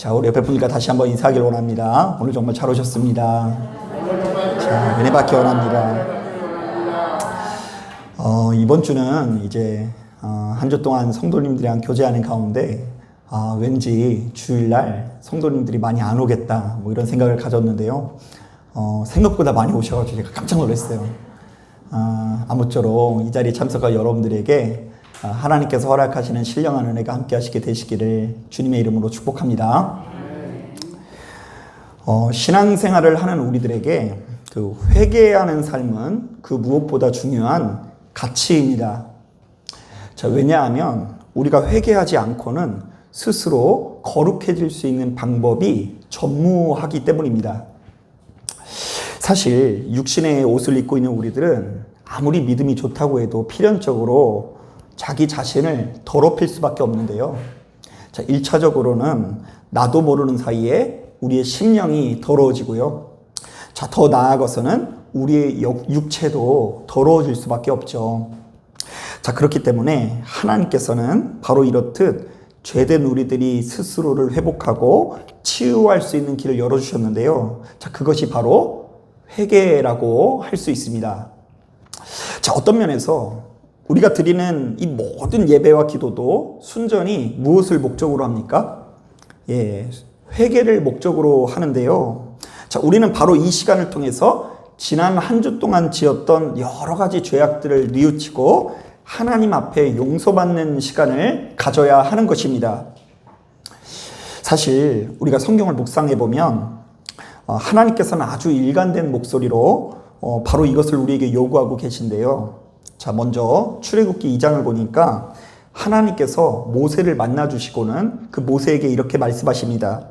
자, 우리 옆에 분들과 다시 한번 인사하길 원합니다. 오늘 정말 잘 오셨습니다. 자, 은혜 받기 원합니다. 이번 주는 이제 한 주 동안 성도님들이랑 교제하는 가운데 왠지 주일날 성도님들이 많이 안 오겠다 뭐 이런 생각을 가졌는데요. 생각보다 많이 오셔가지고 제가 깜짝 놀랐어요. 아무쪼록 이 자리에 참석한 여러분들에게 하나님께서 허락하시는 신령한 은혜가 함께 하시게 되시기를 주님의 이름으로 축복합니다. 신앙생활을 하는 우리들에게 그 회개하는 삶은 그 무엇보다 중요한 가치입니다. 자, 왜냐하면 우리가 회개하지 않고는 스스로 거룩해질 수 있는 방법이 전무하기 때문입니다. 사실 육신의 옷을 입고 있는 우리들은 아무리 믿음이 좋다고 해도 필연적으로 자기 자신을 더럽힐 수밖에 없는데요. 자, 1차적으로는 나도 모르는 사이에 우리의 심령이 더러워지고요. 자, 더 나아가서는 우리의 육체도 더러워질 수밖에 없죠. 자, 그렇기 때문에 하나님께서는 바로 이렇듯 죄된 우리들이 스스로를 회복하고 치유할 수 있는 길을 열어주셨는데요. 자, 그것이 바로 회개라고 할 수 있습니다. 자, 어떤 면에서 우리가 드리는 이 모든 예배와 기도도 순전히 무엇을 목적으로 합니까? 회개를 목적으로 하는데요. 자, 우리는 바로 이 시간을 통해서 지난 한 주 동안 지었던 여러 가지 죄악들을 뉘우치고 하나님 앞에 용서받는 시간을 가져야 하는 것입니다. 사실 우리가 성경을 묵상해 보면 하나님께서는 아주 일관된 목소리로 바로 이것을 우리에게 요구하고 계신데요. 자, 먼저 출애굽기 2장을 보니까 하나님께서 모세를 만나주시고는 그 모세에게 이렇게 말씀하십니다.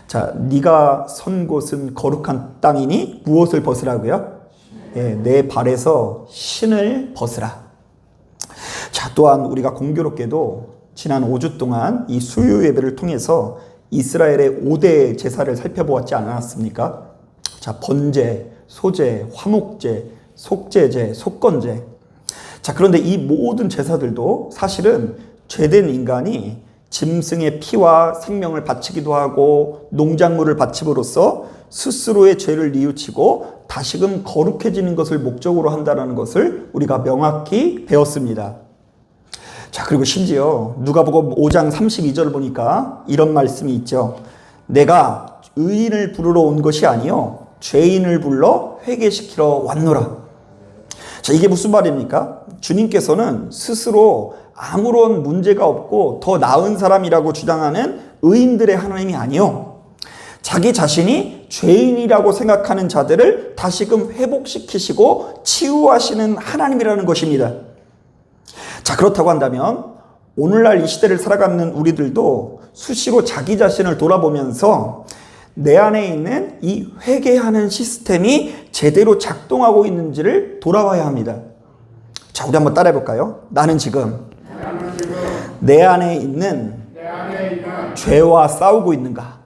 자, 네가 선 곳은 거룩한 땅이니 무엇을 벗으라고요? 내 발에서 신을 벗으라. 자, 또한 우리가 공교롭게도 지난 5주 동안 이 수요 예배를 통해서 이스라엘의 5대 제사를 살펴보았지 않았습니까? 자, 번제, 소제, 화목제, 속죄제, 속건제. 자, 그런데 이 모든 제사들도 사실은 죄된 인간이 짐승의 피와 생명을 바치기도 하고 농작물을 바침으로써 스스로의 죄를 뉘우치고 다시금 거룩해지는 것을 목적으로 한다는 것을 우리가 명확히 배웠습니다. 자, 그리고 심지어 누가복음 5장 32절을 보니까 이런 말씀이 있죠. 내가 의인을 부르러 온 것이 아니요 죄인을 불러 회개시키러 왔노라. 자, 이게 무슨 말입니까? 주님께서는 스스로 아무런 문제가 없고 더 나은 사람이라고 주장하는 의인들의 하나님이 아니요, 자기 자신이 죄인이라고 생각하는 자들을 다시금 회복시키시고 치유하시는 하나님이라는 것입니다. 자, 그렇다고 한다면 오늘날 이 시대를 살아가는 우리들도 수시로 자기 자신을 돌아보면서 내 안에 있는 이 회개하는 시스템이 제대로 작동하고 있는지를 돌아봐야 합니다. 자, 우리 한번 따라해 볼까요? 나는 지금 내 안에 있는 죄와 싸우고 있는가?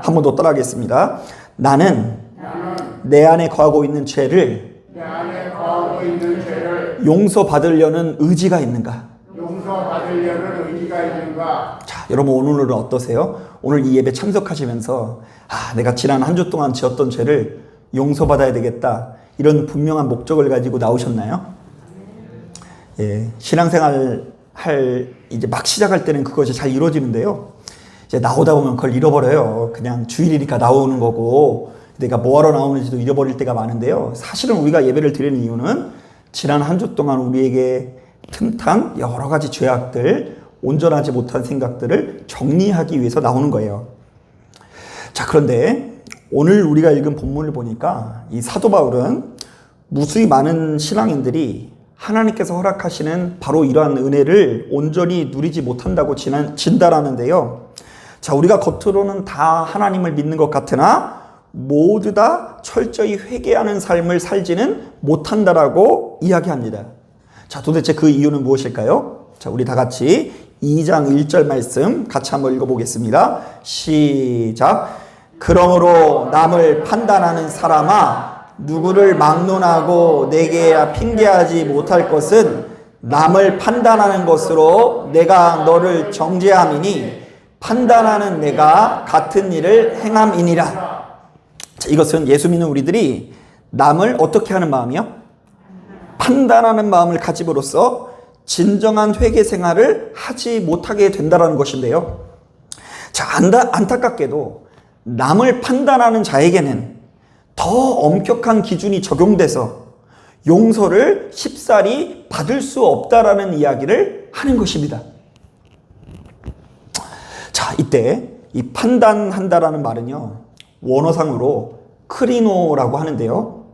한 번 더 따라하겠습니다. 나는 내 안에 거하고 있는 죄를 용서받으려는 의지가 있는가? 자, 여러분 오늘은 어떠세요? 오늘 이 예배 참석하시면서 내가 지난 한 주 동안 지었던 죄를 용서받아야 되겠다, 이런 분명한 목적을 가지고 나오셨나요? 신앙생활 이제 막 시작할 때는 그것이 잘 이루어지는데요. 이제 나오다 보면 그걸 잃어버려요. 그냥 주일이니까 나오는 거고 내가 뭐하러 나오는지도 잃어버릴 때가 많은데요. 사실은 우리가 예배를 드리는 이유는 지난 한 주 동안 우리에게 틈탄 여러 가지 죄악들, 온전하지 못한 생각들을 정리하기 위해서 나오는 거예요. 자, 그런데 오늘 우리가 읽은 본문을 보니까 이 사도 바울은 무수히 많은 신앙인들이 하나님께서 허락하시는 바로 이러한 은혜를 온전히 누리지 못한다고 진단하는데요. 자, 우리가 겉으로는 다 하나님을 믿는 것 같으나 모두 다 철저히 회개하는 삶을 살지는 못한다라고 이야기합니다. 자, 도대체 그 이유는 무엇일까요? 자, 우리 다 같이 2장 1절 말씀 같이 한번 읽어보겠습니다. 시작. 그러므로 남을 판단하는 사람아, 누구를 막론하고 내게 핑계하지 못할 것은 남을 판단하는 것으로 내가 너를 정죄함이니 판단하는 내가 같은 일을 행함이니라. 자, 이것은 예수 믿는 우리들이 남을 어떻게 하는 마음이요? 판단하는 마음을 가짐으로써 진정한 회개 생활을 하지 못하게 된다는 것인데요. 자, 안타깝게도 남을 판단하는 자에게는 더 엄격한 기준이 적용돼서 용서를 쉽사리 받을 수 없다라는 이야기를 하는 것입니다. 자, 이때 이 판단한다라는 말은요, 원어상으로 크리노라고 하는데요.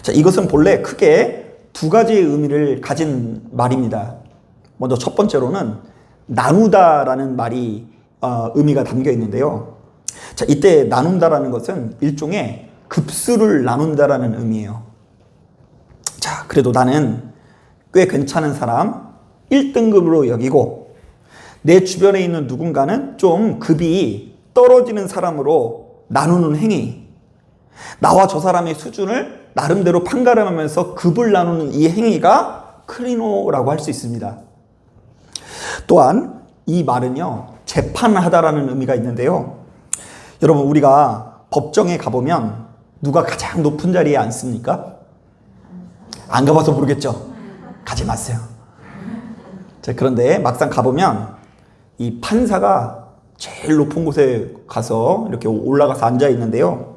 자, 이것은 본래 크게 두 가지의 의미를 가진 말입니다. 먼저 첫 번째로는 나누다라는 말이 의미가 담겨 있는데요. 자, 이때 나눈다라는 것은 일종의 급수를 나눈다라는 의미예요. 자, 그래도 나는 꽤 괜찮은 사람 1등급으로 여기고 내 주변에 있는 누군가는 좀 급이 떨어지는 사람으로 나누는 행위, 나와 저 사람의 수준을 나름대로 판가름하면서 급을 나누는 이 행위가 크리노라고 할 수 있습니다. 또한 이 말은요, 재판하다라는 의미가 있는데요. 여러분, 우리가 법정에 가보면 누가 가장 높은 자리에 앉습니까? 안 가봐서 모르겠죠? 가지 마세요. 자, 그런데 막상 가보면 이 판사가 제일 높은 곳에 가서 이렇게 올라가서 앉아 있는데요.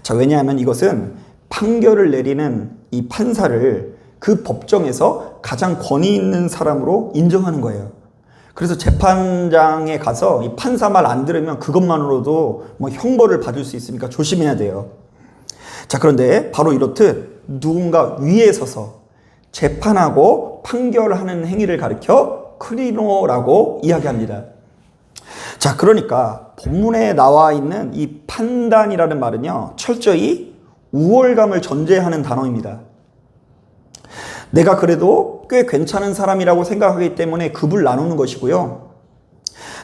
자, 왜냐하면 이것은 판결을 내리는 이 판사를 그 법정에서 가장 권위 있는 사람으로 인정하는 거예요. 그래서 재판장에 가서 이 판사 말 안 들으면 그것만으로도 뭐 형벌을 받을 수 있으니까 조심해야 돼요. 자, 그런데 바로 이렇듯 누군가 위에 서서 재판하고 판결하는 행위를 가리켜 크리노라고 이야기합니다. 자, 그러니까 본문에 나와 있는 이 판단이라는 말은요, 철저히 우월감을 전제하는 단어입니다. 내가 그래도 꽤 괜찮은 사람이라고 생각하기 때문에 급을 나누는 것이고요.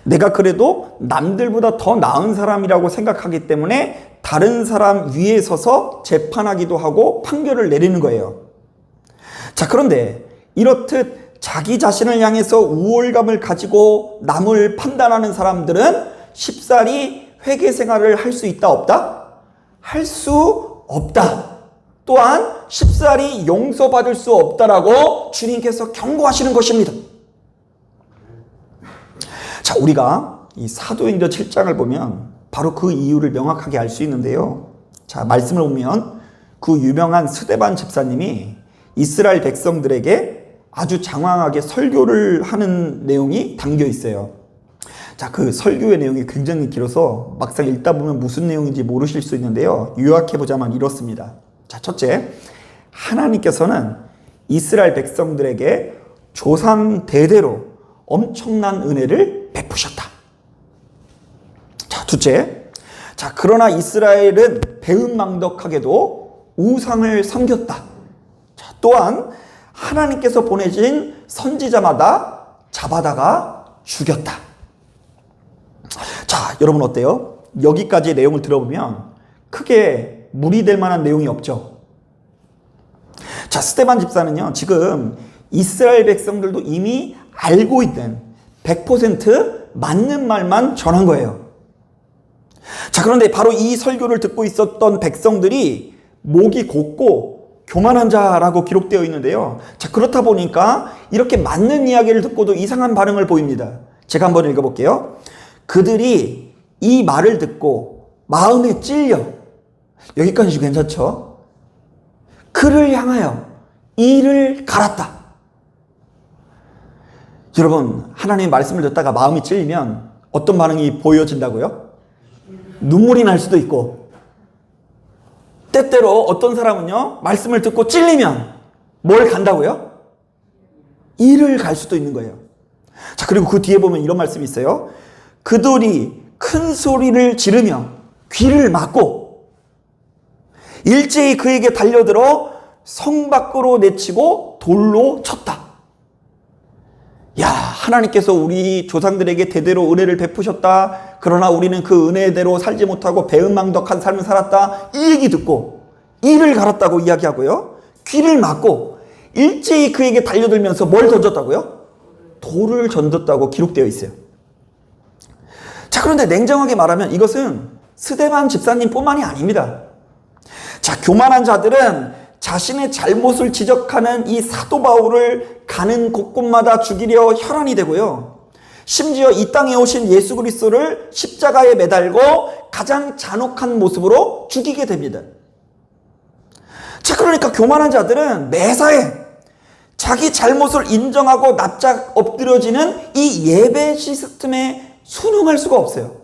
내가 그래도 남들보다 더 나은 사람이라고 생각하기 때문에 다른 사람 위에 서서 재판하기도 하고 판결을 내리는 거예요. 자, 그런데 이렇듯 자기 자신을 향해서 우월감을 가지고 남을 판단하는 사람들은 쉽사리 회개 생활을 할 수 있다, 없다? 할 수 없다. 또한 쉽사리 용서받을 수 없다라고 주님께서 경고하시는 것입니다. 자, 우리가 이 사도행전 7장을 보면 바로 그 이유를 명확하게 알 수 있는데요. 자, 말씀을 보면 그 유명한 스데반 집사님이 이스라엘 백성들에게 아주 장황하게 설교를 하는 내용이 담겨 있어요. 자, 그 설교의 내용이 굉장히 길어서 막상 읽다 보면 무슨 내용인지 모르실 수 있는데요. 요약해보자면 이렇습니다. 자, 첫째, 하나님께서는 이스라엘 백성들에게 조상 대대로 엄청난 은혜를 베푸셨다. 자, 둘째, 자, 그러나 이스라엘은 배은망덕하게도 우상을 섬겼다. 자, 또한 하나님께서 보내신 선지자마다 잡아다가 죽였다. 자, 여러분 어때요? 여기까지 내용을 들어보면 크게 무리될 만한 내용이 없죠. 자, 스데반 집사는요, 지금 이스라엘 백성들도 이미 알고 있는 100% 맞는 말만 전한 거예요. 자, 그런데 바로 이 설교를 듣고 있었던 백성들이 목이 곧고 교만한 자라고 기록되어 있는데요. 자, 그렇다 보니까 이렇게 맞는 이야기를 듣고도 이상한 반응을 보입니다. 제가 한번 읽어볼게요. 그들이 이 말을 듣고 마음에 찔려, 여기까지 괜찮죠? 그를 향하여 이를 갈았다. 여러분, 하나님의 말씀을 듣다가 마음이 찔리면 어떤 반응이 보여진다고요? 눈물이 날 수도 있고, 때때로 어떤 사람은요, 말씀을 듣고 찔리면 뭘 간다고요? 이를 갈 수도 있는 거예요. 자, 그리고 그 뒤에 보면 이런 말씀이 있어요. 그들이 큰 소리를 지르며 귀를 막고 일제히 그에게 달려들어 성 밖으로 내치고 돌로 쳤다. 야, 하나님께서 우리 조상들에게 대대로 은혜를 베푸셨다. 그러나 우리는 그 은혜대로 살지 못하고 배은망덕한 삶을 살았다. 이 얘기 듣고 이를 갈았다고 이야기하고요. 귀를 막고 일제히 그에게 달려들면서 뭘 던졌다고요? 돌을 던졌다고 기록되어 있어요. 자, 그런데 냉정하게 말하면 이것은 스데반 집사님뿐만이 아닙니다. 자, 교만한 자들은 자신의 잘못을 지적하는 이 사도 바울을 가는 곳곳마다 죽이려 혈안이 되고요. 심지어 이 땅에 오신 예수 그리스도를 십자가에 매달고 가장 잔혹한 모습으로 죽이게 됩니다. 자, 그러니까 교만한 자들은 매사에 자기 잘못을 인정하고 납작 엎드려지는 이 예배 시스템에 순응할 수가 없어요.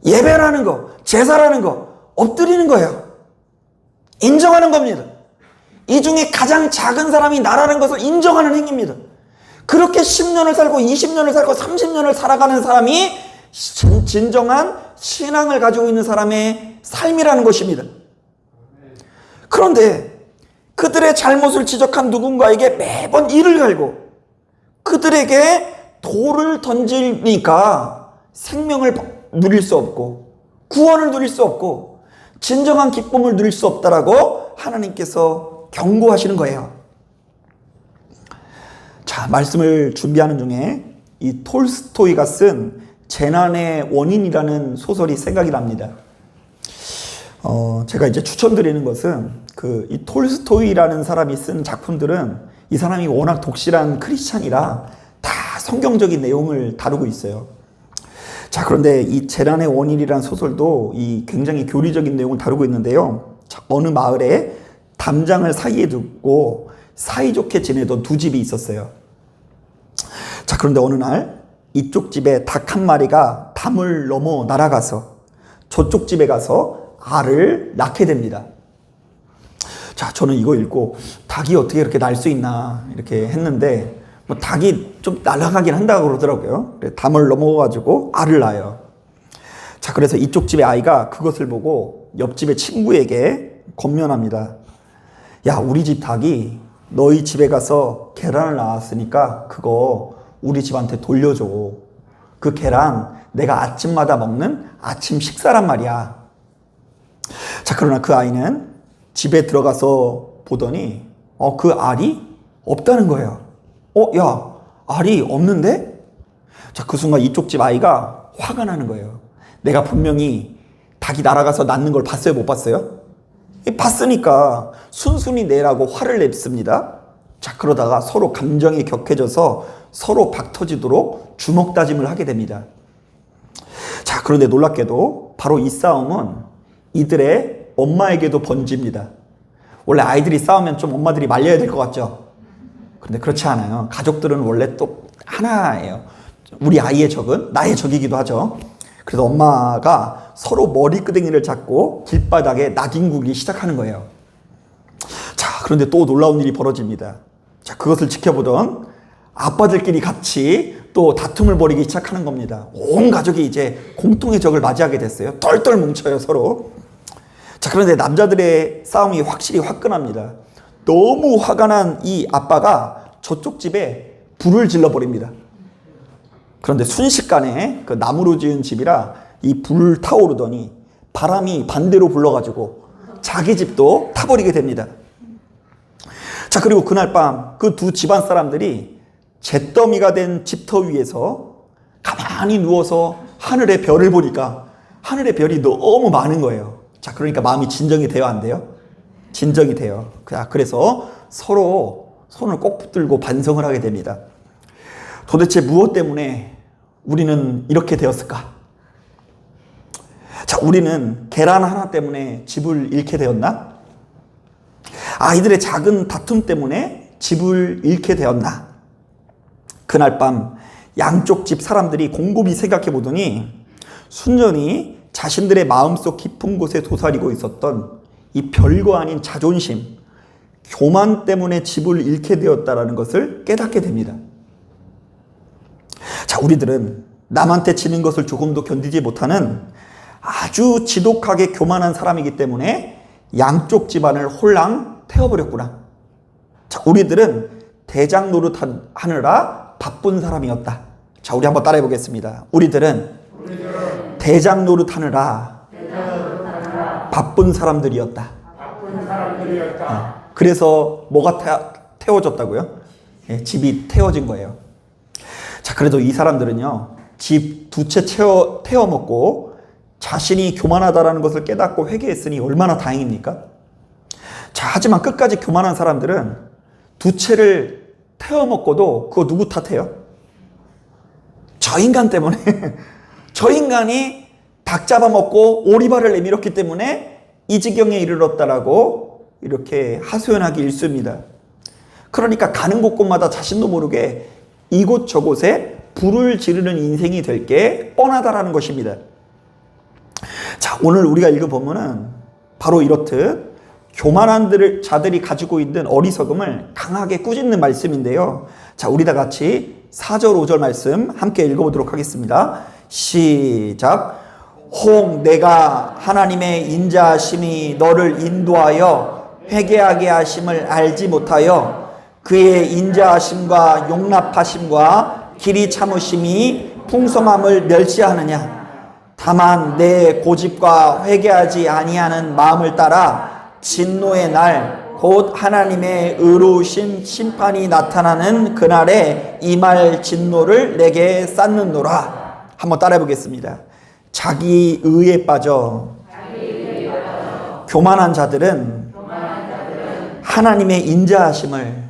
예배라는 거, 제사라는 거, 엎드리는 거예요. 인정하는 겁니다. 이 중에 가장 작은 사람이 나라는 것을 인정하는 행위입니다. 그렇게 10년을 살고 20년을 살고 30년을 살아가는 사람이 진정한 신앙을 가지고 있는 사람의 삶이라는 것입니다. 그런데 그들의 잘못을 지적한 누군가에게 매번 이를 갈고 그들에게 돌을 던지니까 생명을 누릴 수 없고 구원을 누릴 수 없고 진정한 기쁨을 누릴 수 없다라고 하나님께서 경고하시는 거예요. 자, 말씀을 준비하는 중에 이 톨스토이가 쓴 재난의 원인이라는 소설이 생각이 납니다. 제가 이제 추천드리는 것은 이 톨스토이라는 사람이 쓴 작품들은 이 사람이 워낙 독실한 크리스찬이라 다 성경적인 내용을 다루고 있어요. 자, 그런데 이 재난의 원인이라는 소설도 이 굉장히 교리적인 내용을 다루고 있는데요. 자, 어느 마을에 담장을 사이에 두고 사이좋게 지내던 두 집이 있었어요. 자, 그런데 어느 날 이쪽 집에 닭 한 마리가 담을 넘어 날아가서 저쪽 집에 가서 알을 낳게 됩니다. 자, 저는 이거 읽고 닭이 어떻게 이렇게 날 수 있나 이렇게 했는데 뭐 닭이 좀 날아가긴 한다고 그러더라고요. 담을 넘어가지고 알을 낳아요. 자, 그래서 이쪽 집의 아이가 그것을 보고 옆집의 친구에게 권면합니다. 야, 우리 집 닭이 너희 집에 가서 계란을 낳았으니까 그거 우리 집한테 돌려줘. 그 계란 내가 아침마다 먹는 아침 식사란 말이야. 자, 그러나 그 아이는 집에 들어가서 보더니 그 알이 없다는 거예요. 야, 알이 없는데? 자, 그 순간 이쪽 집 아이가 화가 나는 거예요. 내가 분명히 닭이 날아가서 낳는 걸 봤어요, 못 봤어요? 봤으니까 순순히 내라고 화를 냅습니다. 자, 그러다가 서로 감정이 격해져서 서로 박터지도록 주먹 다짐을 하게 됩니다. 자, 그런데 놀랍게도 바로 이 싸움은 이들의 엄마에게도 번집니다. 원래 아이들이 싸우면 좀 엄마들이 말려야 될 것 같죠? 그런데 그렇지 않아요. 가족들은 원래 또 하나예요. 우리 아이의 적은 나의 적이기도 하죠. 그래서 엄마가 서로 머리끄댕이를 잡고 길바닥에 낙인구기 시작하는 거예요. 자, 그런데 또 놀라운 일이 벌어집니다. 자, 그것을 지켜보던 아빠들끼리 같이 또 다툼을 벌이기 시작하는 겁니다. 온 가족이 이제 공통의 적을 맞이하게 됐어요. 똘똘 뭉쳐요, 서로. 자, 그런데 남자들의 싸움이 확실히 화끈합니다. 너무 화가 난 이 아빠가 저쪽 집에 불을 질러버립니다. 그런데 순식간에 그 나무로 지은 집이라 이 불 타오르더니 바람이 반대로 불러가지고 자기 집도 타버리게 됩니다. 자, 그리고 그날 밤 그 두 집안 사람들이 잿더미가 된 집터 위에서 가만히 누워서 하늘의 별을 보니까 하늘의 별이 너무 많은 거예요. 자, 그러니까 마음이 진정이 돼요, 안 돼요? 진정이 돼요. 그래서 서로 손을 꼭 붙들고 반성을 하게 됩니다. 도대체 무엇 때문에 우리는 이렇게 되었을까? 자, 우리는 계란 하나 때문에 집을 잃게 되었나? 아이들의 작은 다툼 때문에 집을 잃게 되었나? 그날 밤 양쪽 집 사람들이 곰곰이 생각해 보더니 순전히 자신들의 마음속 깊은 곳에 도사리고 있었던 이 별거 아닌 자존심, 교만 때문에 집을 잃게 되었다는 것을 깨닫게 됩니다. 자, 우리들은 남한테 지는 것을 조금도 견디지 못하는 아주 지독하게 교만한 사람이기 때문에 양쪽 집안을 홀랑 태워버렸구나. 자, 우리들은 대장 노릇하느라 바쁜 사람이었다. 자, 우리 한번 따라해 보겠습니다. 우리들은 대장 노릇하느라 바쁜 사람들이었다. 그래서 뭐가 태워졌다고요? 집이 태워진 거예요. 자, 그래도 이 사람들은요, 집 두 채 태워 먹고 자신이 교만하다라는 것을 깨닫고 회개했으니 얼마나 다행입니까? 자, 하지만 끝까지 교만한 사람들은 두 채를 태워 먹고도 그거 누구 탓해요? 저 인간 때문에. 저 인간이 닭 잡아먹고 오리발을 내밀었기 때문에 이 지경에 이르렀다라고 이렇게 하소연하기 일쑤입니다. 그러니까 가는 곳곳마다 자신도 모르게 이곳저곳에 불을 지르는 인생이 될 게 뻔하다라는 것입니다. 자, 오늘 우리가 읽은 본문은 바로 이렇듯 교만한 자들이 가지고 있는 어리석음을 강하게 꾸짖는 말씀인데요. 자, 우리 다 같이 4절 5절 말씀 함께 읽어보도록 하겠습니다. 시작. 혹 내가 하나님의 인자하심이 너를 인도하여 회개하게 하심을 알지 못하여 그의 인자하심과 용납하심과 길이 참으심이 풍성함을 멸시하느냐. 다만 내 고집과 회개하지 아니하는 마음을 따라 진노의 날 곧 하나님의 의로우신 심판이 나타나는 그날에 임할 진노를 내게 쌓는노라. 한번 따라해 보겠습니다. 자기 의에 빠져 교만한 자들은 하나님의 인자하심을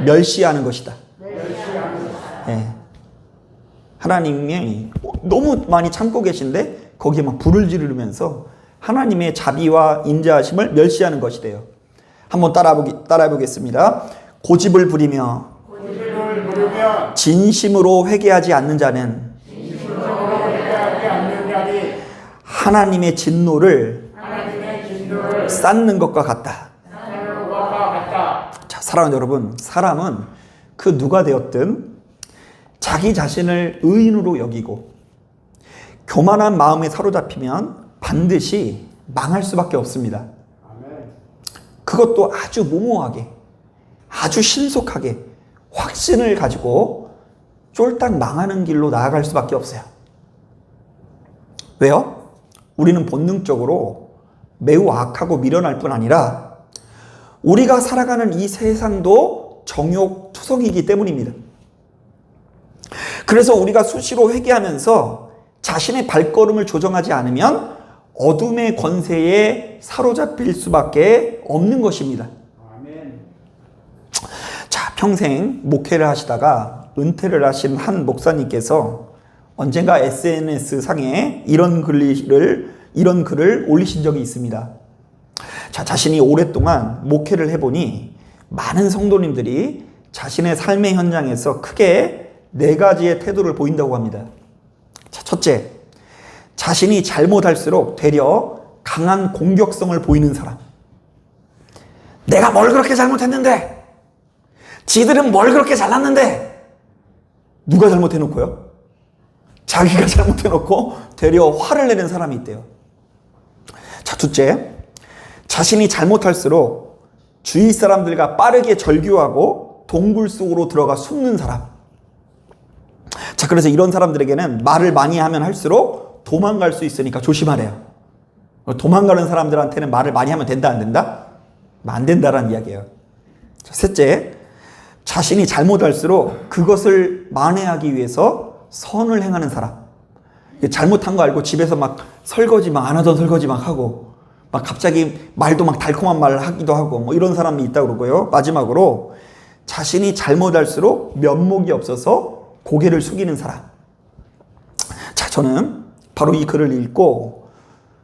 멸시하는 것이다. 네. 하나님이 너무 많이 참고 계신데 거기에 막 불을 지르면서 하나님의 자비와 인자하심을 멸시하는 것이 돼요. 한번 따라해 보겠습니다. 고집을 부리며 진심으로 회개하지 않는 자는 하나님의 진노를 쌓는 것과 같다. 자, 사랑하는 여러분, 사람은 그 누가 되었든 자기 자신을 의인으로 여기고 교만한 마음에 사로잡히면 반드시 망할 수밖에 없습니다. 그것도 아주 모모하게, 아주 신속하게 확신을 가지고 쫄딱 망하는 길로 나아갈 수밖에 없어요. 왜요? 우리는 본능적으로 매우 악하고 미련할 뿐 아니라 우리가 살아가는 이 세상도 정욕투성이기 때문입니다. 그래서 우리가 수시로 회개하면서 자신의 발걸음을 조정하지 않으면 어둠의 권세에 사로잡힐 수밖에 없는 것입니다. 자, 평생 목회를 하시다가 은퇴를 하신 한 목사님께서 언젠가 SNS 상에 이런 글을 올리신 적이 있습니다. 자, 자신이 오랫동안 목회를 해보니 많은 성도님들이 자신의 삶의 현장에서 크게 4가지의 태도를 보인다고 합니다. 자, 첫째, 자신이 잘못할수록 되려 강한 공격성을 보이는 사람. 내가 뭘 그렇게 잘못했는데? 지들은 뭘 그렇게 잘났는데? 누가 잘못해놓고요? 자기가 잘못해놓고 되려 화를 내는 사람이 있대요. 자, 둘째, 자신이 잘못할수록 주위 사람들과 빠르게 절규하고 동굴 속으로 들어가 숨는 사람. 자, 그래서 이런 사람들에게는 말을 많이 하면 할수록 도망갈 수 있으니까 조심하래요. 도망가는 사람들한테는 말을 많이 하면 된다, 안 된다? 안 된다라는 이야기예요. 자, 셋째, 자신이 잘못할수록 그것을 만회하기 위해서 선을 행하는 사람. 잘못한 거 알고 집에서 막 설거지 막 안 하던 설거지 막 하고 막 갑자기 말도 막 달콤한 말을 하기도 하고 뭐 이런 사람이 있다고 그러고요. 마지막으로 자신이 잘못할수록 면목이 없어서 고개를 숙이는 사람. 자, 저는 바로 이 글을 읽고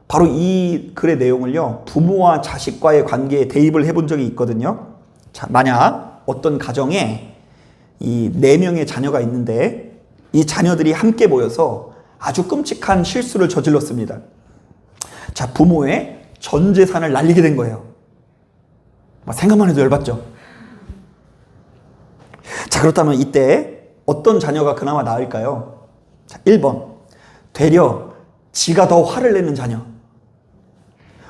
바로 이 글의 내용을요, 부모와 자식과의 관계에 대입을 해본 적이 있거든요. 자, 만약 어떤 가정에 이 4명의 자녀가 있는데 이 자녀들이 함께 모여서 아주 끔찍한 실수를 저질렀습니다. 자, 부모의 전 재산을 날리게 된 거예요. 생각만 해도 열받죠? 자, 그렇다면 이때 어떤 자녀가 그나마 나을까요? 자, 1번. 되려 지가 더 화를 내는 자녀.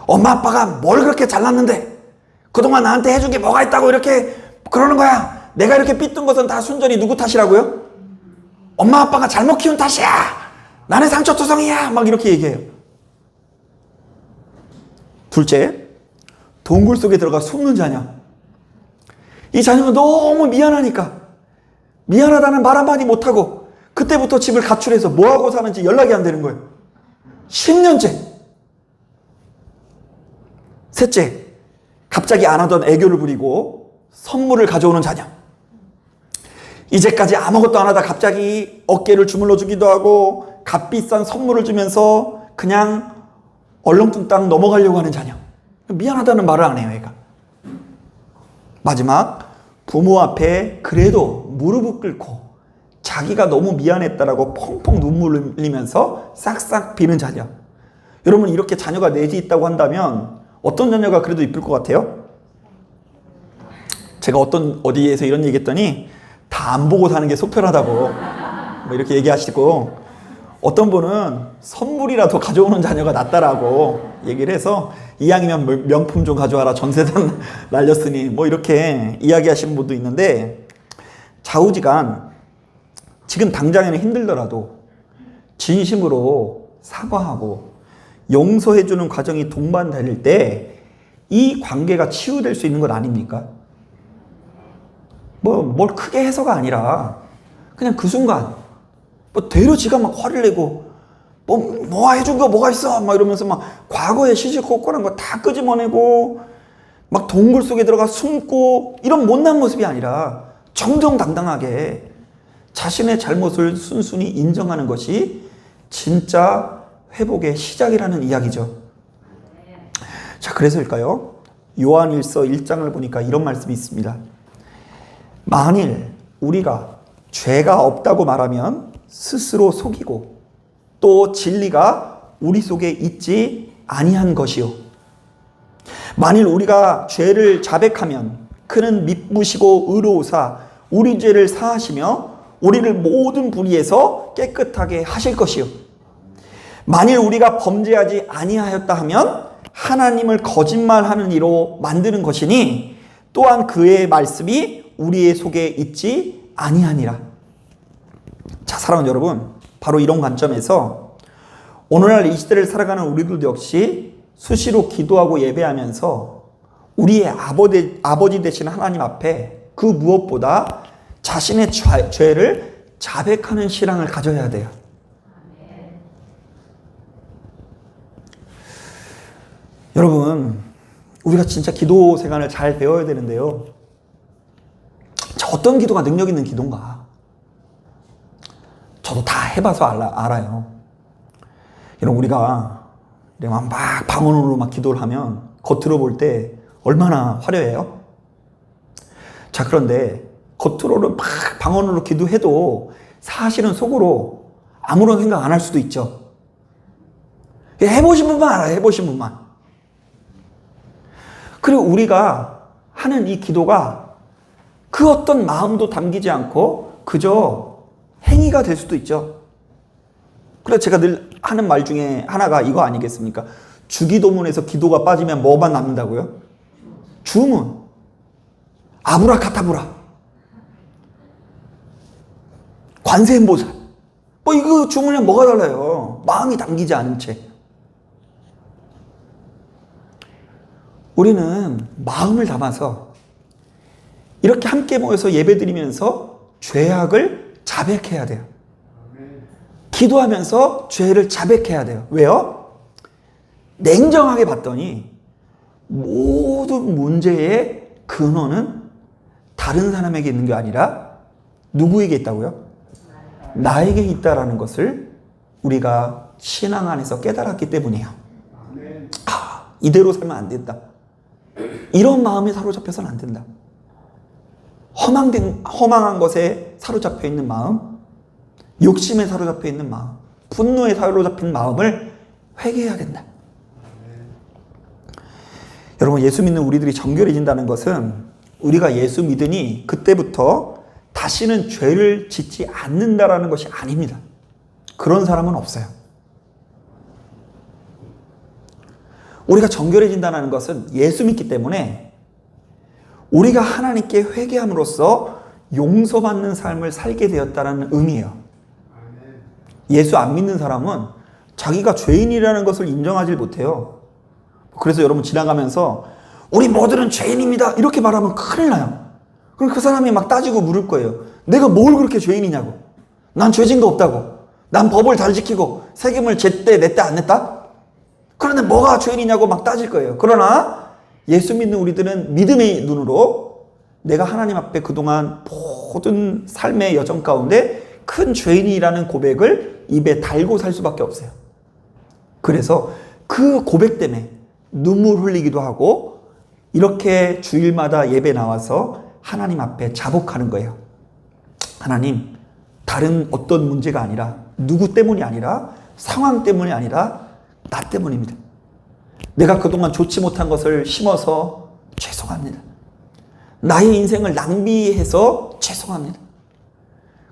엄마 아빠가 뭘 그렇게 잘났는데 그동안 나한테 해준 게 뭐가 있다고 이렇게 그러는 거야. 내가 이렇게 삐뚤 것은 다 순전히 누구 탓이라고요? 엄마 아빠가 잘못 키운 탓이야. 나는 상처투성이야. 막 이렇게 얘기해요. 둘째, 동굴 속에 들어가 숨는 자녀. 이 자녀가 너무 미안하니까 미안하다는 말 한마디 못하고 그때부터 집을 가출해서 뭐하고 사는지 연락이 안 되는 거예요. 10년째. 셋째, 갑자기 안 하던 애교를 부리고 선물을 가져오는 자녀. 이제까지 아무것도 안 하다 갑자기 어깨를 주물러 주기도 하고 값비싼 선물을 주면서 그냥 얼렁뚱땅 넘어가려고 하는 자녀. 미안하다는 말을 안 해요, 애가. 마지막, 부모 앞에 그래도 무릎을 꿇고 자기가 너무 미안했다라고 펑펑 눈물을 흘리면서 싹싹 비는 자녀. 여러분, 이렇게 자녀가 넷이 있다고 한다면 어떤 자녀가 그래도 이쁠 것 같아요? 제가 어디에서 이런 얘기 했더니 다 안 보고 사는 게 속편하다고 뭐 이렇게 얘기하시고, 어떤 분은 선물이라도 가져오는 자녀가 낫다라고 얘기를 해서 이왕이면 명품 좀 가져와라, 전세단 날렸으니, 뭐 이렇게 이야기하시는 분도 있는데, 좌우지간 지금 당장에는 힘들더라도 진심으로 사과하고 용서해주는 과정이 동반될 때 이 관계가 치유될 수 있는 것 아닙니까? 뭘 크게 해서가 아니라 그냥 그 순간 되려 지가 막 화를 내고 뭐 해준 거 뭐가 있어 막 이러면서 막 과거에 시시콜콜한 거 다 끄집어내고 막 동굴 속에 들어가 숨고 이런 못난 모습이 아니라 정정당당하게 자신의 잘못을 순순히 인정하는 것이 진짜 회복의 시작이라는 이야기죠. 자, 그래서일까요? 요한일서 1장을 보니까 이런 말씀이 있습니다. 만일 우리가 죄가 없다고 말하면 스스로 속이고 또 진리가 우리 속에 있지 아니한 것이요. 만일 우리가 죄를 자백하면 그는 미쁘시고 의로우사 우리 죄를 사하시며 우리를 모든 불의에서 깨끗하게 하실 것이요. 만일 우리가 범죄하지 아니하였다 하면 하나님을 거짓말하는 이로 만드는 것이니 또한 그의 말씀이 우리의 속에 있지 아니하니라. 자, 사랑하는 여러분, 바로 이런 관점에서 오늘날 이 시대를 살아가는 우리들도 역시 수시로 기도하고 예배하면서 우리의 아버지 되신 하나님 앞에 그 무엇보다 자신의 죄를 자백하는 신앙을 가져야 돼요. 여러분, 우리가 진짜 기도 생활을 잘 배워야 되는데요. 어떤 기도가 능력 있는 기도인가? 저도 다 해봐서 알아요. 여러분, 우리가 막 방언으로 막 기도를 하면 겉으로 볼 때 얼마나 화려해요? 자, 그런데 겉으로는 막 방언으로 기도해도 사실은 속으로 아무런 생각 안 할 수도 있죠. 해보신 분만 알아요. 해보신 분만. 그리고 우리가 하는 이 기도가 그 어떤 마음도 담기지 않고 그저 행위가 될 수도 있죠. 그래서 제가 늘 하는 말 중에 하나가 이거 아니겠습니까? 주기도문에서 기도가 빠지면 뭐만 남는다고요? 주문. 아브라카타브라. 관세음보살. 이거 주문이랑 뭐가 달라요? 마음이 담기지 않은 채. 우리는 마음을 담아서 이렇게 함께 모여서 예배드리면서 죄악을 자백해야 돼요. 기도하면서 죄를 자백해야 돼요. 왜요? 냉정하게 봤더니 모든 문제의 근원은 다른 사람에게 있는 게 아니라 누구에게 있다고요? 나에게 있다라는 것을 우리가 신앙 안에서 깨달았기 때문이에요. 이대로 살면 안 된다. 이런 마음에 사로잡혀서는 안 된다. 허망한 것에 사로잡혀 있는 마음, 욕심에 사로잡혀 있는 마음, 분노에 사로잡힌 마음을 회개해야 된다. 여러분, 예수 믿는 우리들이 정결해진다는 것은 우리가 예수 믿으니 그때부터 다시는 죄를 짓지 않는다라는 것이 아닙니다. 그런 사람은 없어요. 우리가 정결해진다는 것은 예수 믿기 때문에 우리가 하나님께 회개함으로써 용서받는 삶을 살게 되었다는 의미예요. 예수 안 믿는 사람은 자기가 죄인이라는 것을 인정하지 못해요. 그래서 여러분, 지나가면서 우리 모두는 죄인입니다 이렇게 말하면 큰일 나요. 그럼 그 사람이 막 따지고 물을 거예요. 내가 뭘 그렇게 죄인이냐고. 난 죄진거 없다고. 난 법을 잘 지키고 세금을 제때 냈다 안 냈다? 그런데 뭐가 죄인이냐고 막 따질 거예요. 그러나 예수 믿는 우리들은 믿음의 눈으로 내가 하나님 앞에 그동안 모든 삶의 여정 가운데 큰 죄인이라는 고백을 입에 달고 살 수밖에 없어요. 그래서 그 고백 때문에 눈물 흘리기도 하고 이렇게 주일마다 예배 나와서 하나님 앞에 자복하는 거예요. 하나님, 다른 어떤 문제가 아니라, 누구 때문이 아니라, 상황 때문이 아니라 나 때문입니다. 내가 그동안 좋지 못한 것을 심어서 죄송합니다. 나의 인생을 낭비해서 죄송합니다.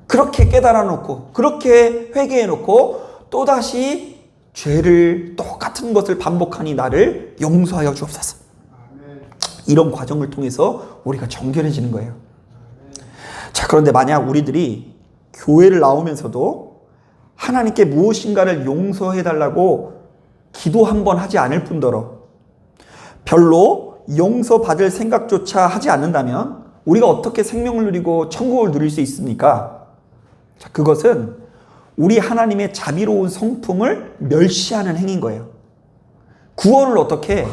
그렇게 깨달아 놓고, 그렇게 회개해 놓고 또다시 죄를 똑같은 것을 반복하니 나를 용서하여 주옵소서. 이런 과정을 통해서 우리가 정결해지는 거예요. 자, 그런데 만약 우리들이 교회를 나오면서도 하나님께 무엇인가를 용서해달라고 기도 한번 하지 않을 뿐더러 별로 용서받을 생각조차 하지 않는다면 우리가 어떻게 생명을 누리고 천국을 누릴 수 있습니까? 자, 그것은 우리 하나님의 자비로운 성품을 멸시하는 행위인 거예요. 구원을 어떻게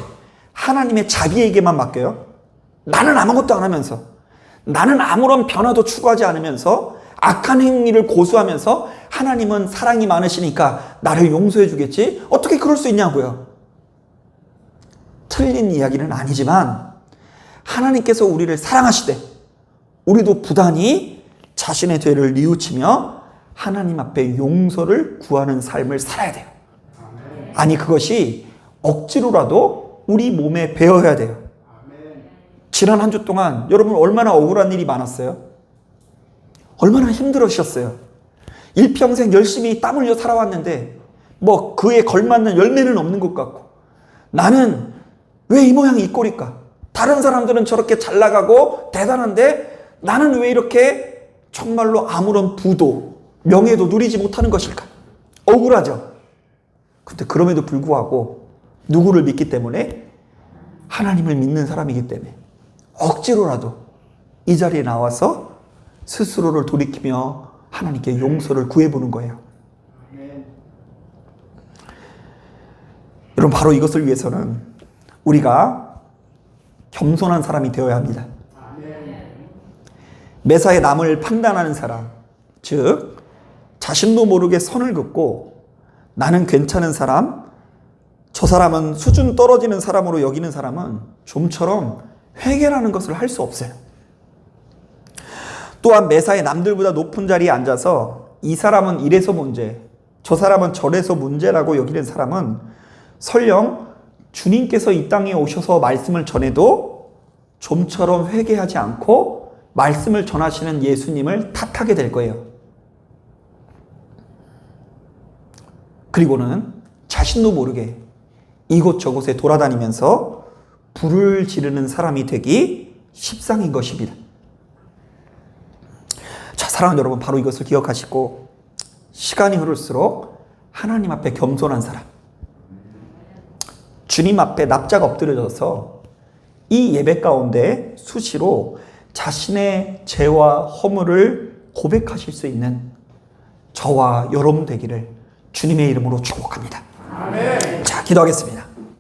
하나님의 자비에게만 맡겨요? 나는 아무것도 안 하면서, 나는 아무런 변화도 추구하지 않으면서 악한 행위를 고수하면서 하나님은 사랑이 많으시니까 나를 용서해 주겠지? 어떻게 그럴 수 있냐고요. 틀린 이야기는 아니지만 하나님께서 우리를 사랑하시되 우리도 부단히 자신의 죄를 뉘우치며 하나님 앞에 용서를 구하는 삶을 살아야 돼요. 아니, 그것이 억지로라도 우리 몸에 배어야 돼요. 지난 한 주 동안 여러분 얼마나 억울한 일이 많았어요? 얼마나 힘들으셨어요? 일평생 열심히 땀 흘려 살아왔는데 뭐 그에 걸맞는 열매는 없는 것 같고, 나는 왜 이 모양이 이 꼴일까? 다른 사람들은 저렇게 잘 나가고 대단한데 나는 왜 이렇게 정말로 아무런 부도 명예도 누리지 못하는 것일까? 억울하죠. 근데 그럼에도 불구하고 누구를 믿기 때문에? 하나님을 믿는 사람이기 때문에 억지로라도 이 자리에 나와서 스스로를 돌이키며 하나님께 용서를 구해보는 거예요. 여러분, 바로 이것을 위해서는 우리가 겸손한 사람이 되어야 합니다. 매사에 남을 판단하는 사람, 즉 자신도 모르게 선을 긋고 나는 괜찮은 사람, 저 사람은 수준 떨어지는 사람으로 여기는 사람은 좀처럼 회개라는 것을 할 수 없어요. 또한 매사에 남들보다 높은 자리에 앉아서 이 사람은 이래서 문제, 저 사람은 저래서 문제라고 여기는 사람은 설령 주님께서 이 땅에 오셔서 말씀을 전해도 좀처럼 회개하지 않고 말씀을 전하시는 예수님을 탓하게 될 거예요. 그리고는 자신도 모르게 이곳저곳에 돌아다니면서 불을 지르는 사람이 되기 십상인 것입니다. 자, 사랑하는 여러분, 바로 이것을 기억하시고 시간이 흐를수록 하나님 앞에 겸손한 사람, 주님 앞에 납작 엎드려져서 이 예배 가운데 수시로 자신의 죄와 허물을 고백하실 수 있는 저와 여러분 되기를 주님의 이름으로 축복합니다. 아멘. 자, 기도하겠습니다.